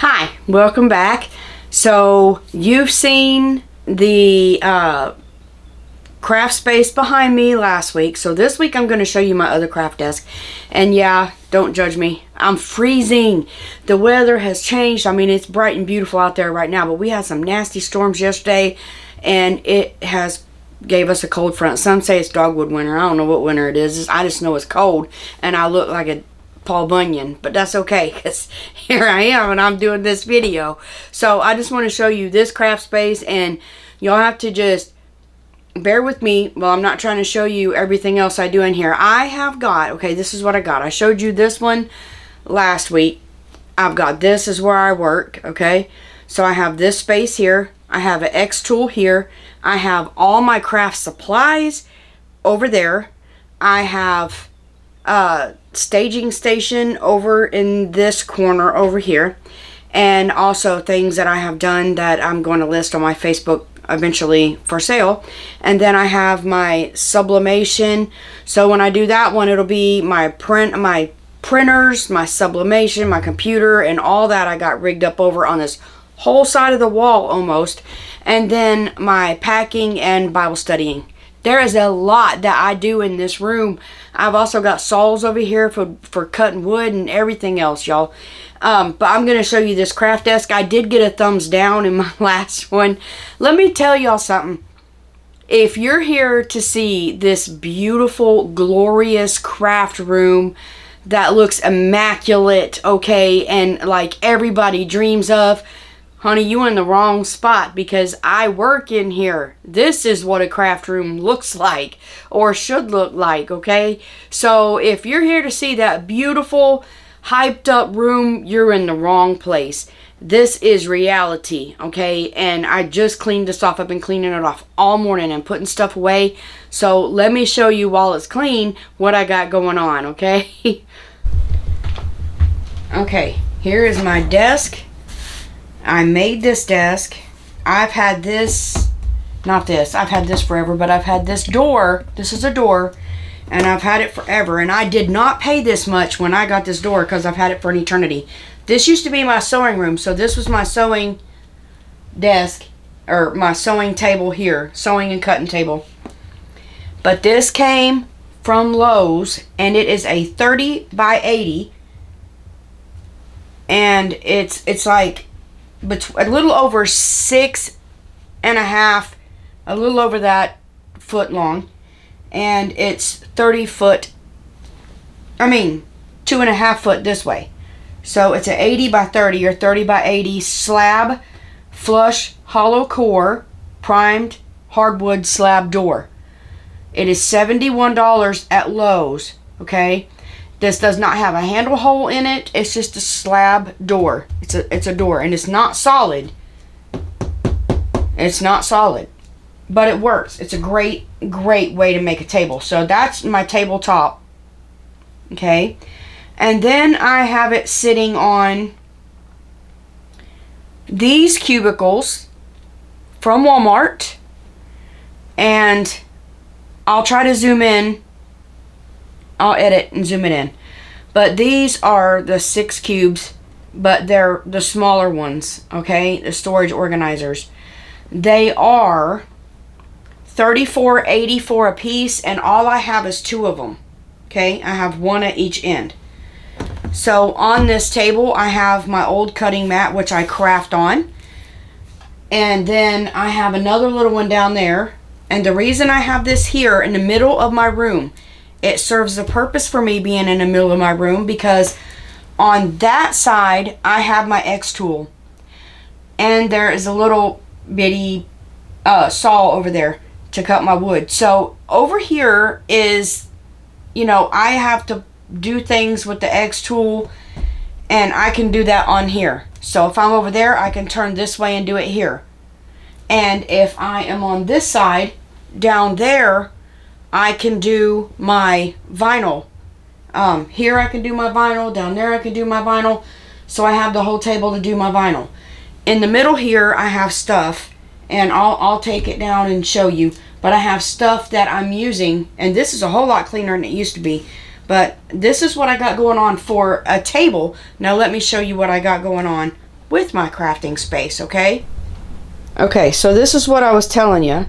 Hi, welcome back. So you've seen the craft space behind me last week. So this week I'm going to show you my other craft desk. And yeah, don't judge me. I'm freezing. The weather has changed. I mean, it's bright and beautiful out there right now, but we had some nasty storms yesterday and it has gave us a cold front. Some say it's dogwood winter. I don't know what winter it is. I just know it's cold and I look like a Paul Bunyan, but that's okay because here I am and I'm doing this video. So I just want to show you this craft space, and you'll have to just bear with me while I'm not trying to show you everything else I do in here. I have got, okay, this is what I got. I showed you this one last week. I've got this is where I work, okay? So I have this space here. I have an X tool here. I have all my craft supplies over there. I have staging station over in this corner over here, and also things that I have done that I'm going to list on my Facebook eventually for sale. And then I have my sublimation, so when I do that one, it'll be my printers, my sublimation, my computer, and all that I got rigged up over on this whole side of the wall almost. And then my packing and Bible studying. There is a lot that I do in this room. I've also got saws over here for cutting wood and everything else, y'all. But I'm going to show you this craft desk. I did get a thumbs down in my last one. Let me tell y'all something. If you're here to see this beautiful, glorious craft room that looks immaculate, okay, and like everybody dreams of, honey, you in the wrong spot, because I work in here. This is what a craft room looks like, or should look like, okay? So if you're here to see that beautiful, hyped up room, you're in the wrong place. This is reality, okay? And I just cleaned this off. I've been cleaning it off all morning and putting stuff away. So let me show you while it's clean what I got going on, okay? Okay, here is my desk. I made this desk. I've had this, not this, I've had this forever, but I've had this door. This is a door, and I've had it forever. And I did not pay this much when I got this door because I've had it for an eternity. This used to be my sewing room, so this was my sewing desk, or my sewing table here, sewing and cutting table. But this came from Lowe's, and it is a 30 by 80, and it's like a little over 6.5, a little over that foot long, and it's 30 foot, 2.5 foot this way. So it's an 80 by 30 or 30 by 80 slab, flush, hollow core, primed hardwood slab door. It is $71 at Lowe's, okay? This does not have a handle hole in it. It's just a slab door. It's a door, and it's not solid. It's not solid, but it works. It's a great way to make a table. So that's my tabletop, okay? And then I have it sitting on these cubicles from Walmart, and I'll try to zoom in. I'll edit and zoom it in. But these are the 6 cubes, but they're the smaller ones, okay? The storage organizers. They are $34.84 a piece, and all I have is 2 of them, okay? I have 1 at each end. So on this table, I have my old cutting mat, which I craft on. And then I have another little one down there. And the reason I have this here in the middle of my room, it serves the purpose for me being in the middle of my room, because on that side I have my X tool, and there is a little bitty saw over there to cut my wood. So over here is, I have to do things with the X tool, and I can do that on here. So if I'm over there, I can turn this way and do it here. And if I am on this side down there, I can do my vinyl. Here I can do my vinyl. Down there I can do my vinyl. So I have the whole table to do my vinyl. In the middle here I have stuff, and I'll take it down and show you. But I have stuff that I'm using, and this is a whole lot cleaner than it used to be. But this is what I got going on for a table. Now let me show you what I got going on with my crafting space, okay? Okay, so this is what I was telling you.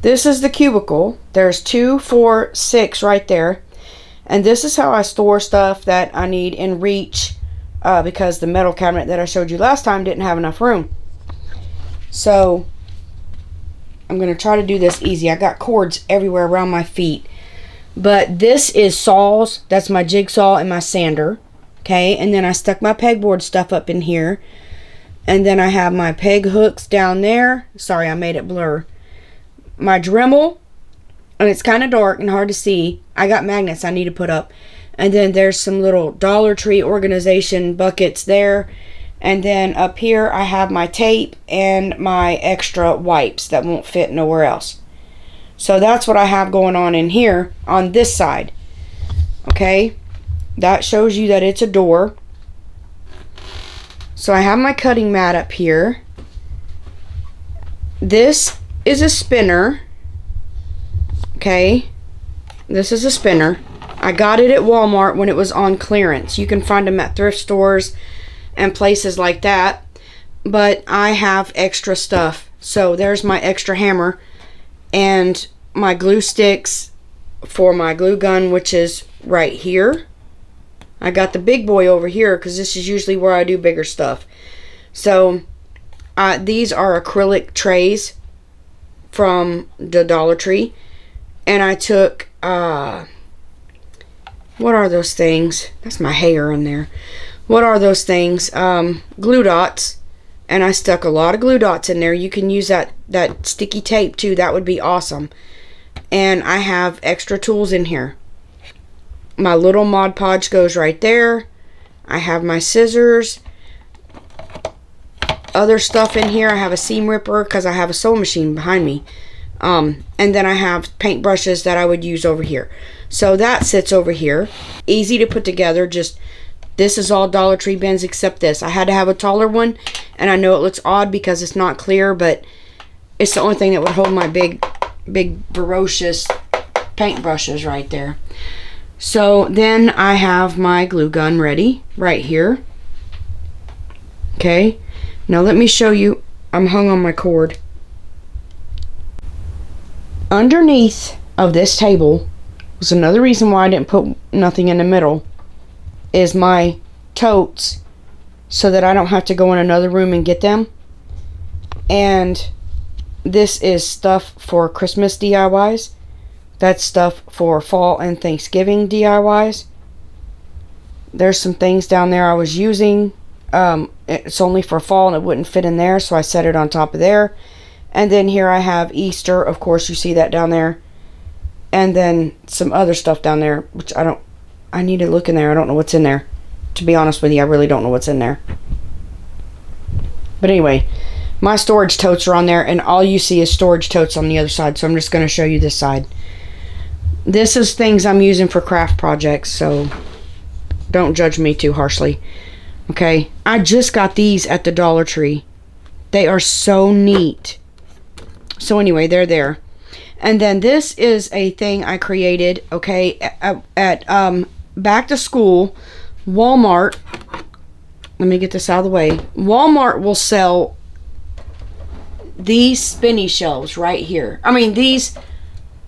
This is the cubicle. There's 2, 4, 6 right there. And this is how I store stuff that I need in reach, because the metal cabinet that I showed you last time didn't have enough room. So I'm going to try to do this easy. I got cords everywhere around my feet. But this is saws. That's my jigsaw and my sander. Okay, and then I stuck my pegboard stuff up in here. And then I have my peg hooks down there. Sorry, I made it blur. My Dremel. And it's kind of dark and hard to see. I got magnets I need to put up. And then there's some little Dollar Tree organization buckets there. And then up here I have my tape and my extra wipes that won't fit nowhere else. So that's what I have going on in here on this side. Okay, that shows you that it's a door. So I have my cutting mat up here. This is a spinner. Okay, this is a spinner. I got it at Walmart when it was on clearance. You can find them at thrift stores and places like that, but I have extra stuff. So there's my extra hammer and my glue sticks for my glue gun, which is right here. I got the big boy over here because this is usually where I do bigger stuff. So these are acrylic trays from the Dollar Tree, and I took what are those things? That's my hair in there. What are those things? Glue dots. And I stuck a lot of glue dots in there. You can use that sticky tape too. That would be awesome. And I have extra tools in here. My little Mod Podge goes right there. I have my scissors. Other stuff in here. I have a seam ripper because I have a sewing machine behind me. And then I have paint brushes that I would use over here. So that sits over here. Easy to put together. Just this is all Dollar Tree bins except this. I had to have a taller one, and I know it looks odd because it's not clear, but it's the only thing that would hold my big ferocious paint brushes right there. So then I have my glue gun ready right here. Okay, now let me show you. I'm hung on my cord. Underneath of this table was another reason why I didn't put nothing in the middle, is my totes, so that I don't have to go in another room and get them. And this is stuff for Christmas DIYs. That's stuff for fall and Thanksgiving DIYs. There's some things down there I was using. It's only for fall and it wouldn't fit in there, so I set it on top of there. And then here I have Easter, of course, you see that down there. And then some other stuff down there, which I need to look in there. I don't know what's in there. To be honest with you, I really don't know what's in there. But anyway, my storage totes are on there, and all you see is storage totes on the other side. So I'm just going to show you this side. This is things I'm using for craft projects, so don't judge me too harshly. Okay, I just got these at the Dollar Tree. They are so neat. So anyway, they're there. And then this is a thing I created, okay, at back to school, Walmart. Let me get this out of the way. Walmart will sell these spinny shelves right here. I mean, these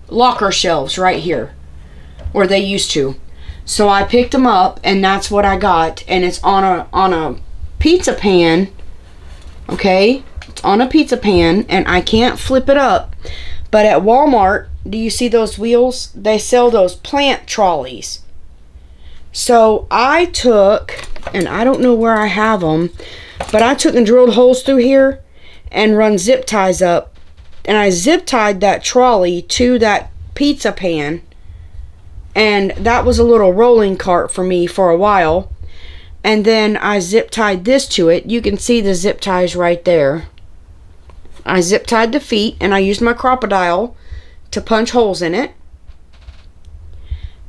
locker shelves right here, or they used to. So I picked them up, and that's what I got. And it's on a pizza pan. Okay, it's on a pizza pan, and I can't flip it up. But at Walmart, do you see those wheels? They sell those plant trolleys. So I took, and I don't know where I have them, but I took and drilled holes through here and run zip ties up. And I zip tied that trolley to that pizza pan. And that was a little rolling cart for me for a while. And then I zip tied this to it. You can see the zip ties right there. I zip tied the feet, and I used my crocodile to punch holes in it.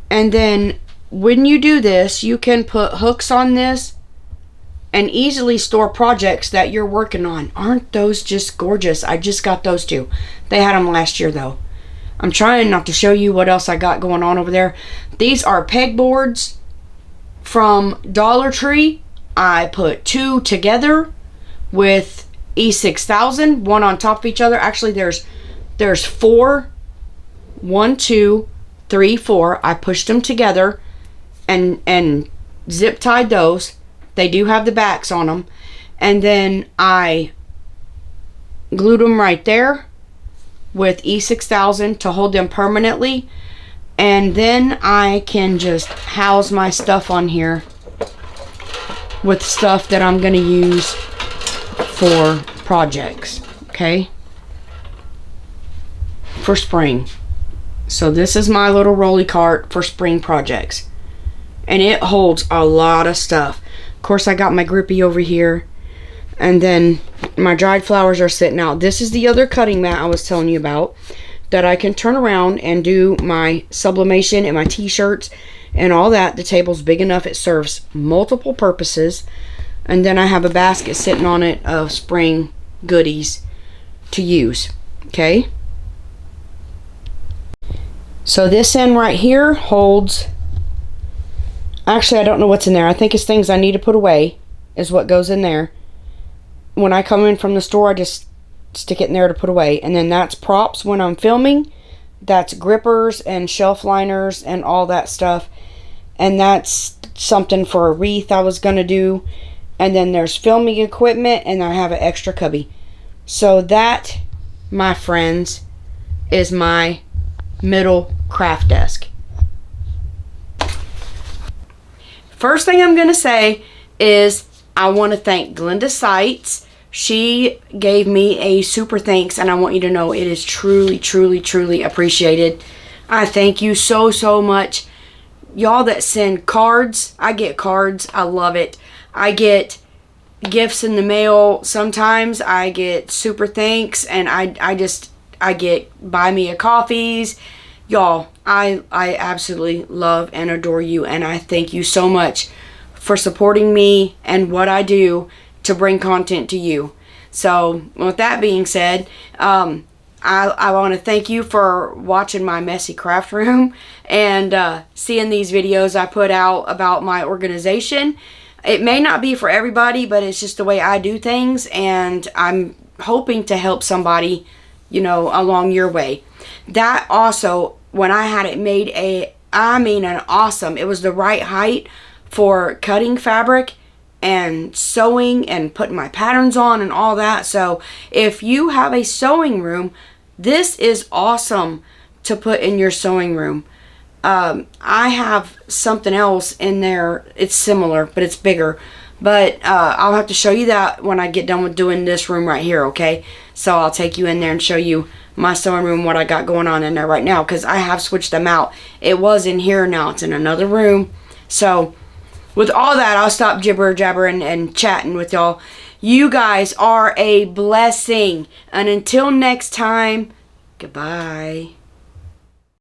And then when you do this, you can put hooks on this and easily store projects that you're working on. Aren't those just gorgeous? I just got those two. They had them last year though. I'm trying not to show you what else I got going on over there. These are pegboards from Dollar Tree. I put two together with E6000, one on top of each other. Actually, there's four. 1, 2, 3, 4. I pushed them together and zip tied those. They do have the backs on them. And then I glued them right there with E6000 to hold them permanently. And then I can just house my stuff on here with stuff that I'm going to use for projects, okay? For spring. So this is my little rolly cart for spring projects. And it holds a lot of stuff. Of course, I got my grippy over here. And then my dried flowers are sitting out. This is the other cutting mat I was telling you about, that I can turn around and do my sublimation and my t-shirts and all that. The table's big enough. It serves multiple purposes. And then I have a basket sitting on it of spring goodies to use. Okay? So this end right here holds, actually I don't know what's in there. I think it's things I need to put away is what goes in there. When I come in from the store, I just stick it in there to put away. And then that's props when I'm filming. That's grippers and shelf liners and all that stuff. And that's something for a wreath I was going to do. And then there's filming equipment, and I have an extra cubby. So that, my friends, is my middle craft desk. First thing I'm going to say is I want to thank Glenda Seitz. She gave me a super thanks, and I want you to know it is truly, truly, truly appreciated. I thank you so, so much. Y'all that send cards, I get cards. I love it. I get gifts in the mail. Sometimes I get super thanks, and I get buy me a coffees. Y'all, I absolutely love and adore you, and I thank you so much for supporting me and what I do to bring content to you. So with that being said, I want to thank you for watching my messy craft room and seeing these videos I put out about my organization. It may not be for everybody, but it's just the way I do things, and I'm hoping to help somebody, you know, along your way. That also, when I had it made an awesome, it was the right height for cutting fabric and sewing and putting my patterns on and all that. So if you have a sewing room, this is awesome to put in your sewing room. I have something else in there. It's similar, but it's bigger. But I'll have to show you that when I get done with doing this room right here, okay? So I'll take you in there and show you my sewing room, what I got going on in there right now, because I have switched them out. It was in here, now it's in another room. So with all that, I'll stop jibber jabbering and chatting with y'all. You guys are a blessing. And until next time, goodbye.